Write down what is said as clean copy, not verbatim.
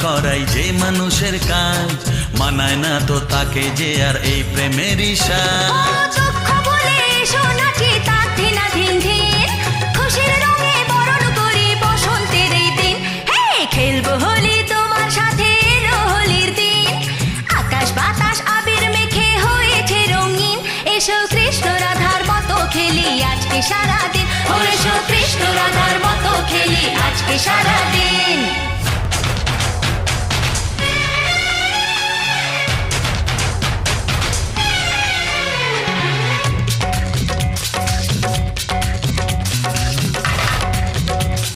করাই যে মানুষের কাজ, মানায় না তো তাকে যে আর এই প্রেমেরই সাজ। খেলবো হোলি তোমার সাথে, এলো হোলির দিন। আকাশ বাতাস আবির মেখে হয়েছে রঙিন। এসো কৃষ্ণ রাধার মতো খেলি আজকে সারাদিন, এসো কৃষ্ণ রাধার মতো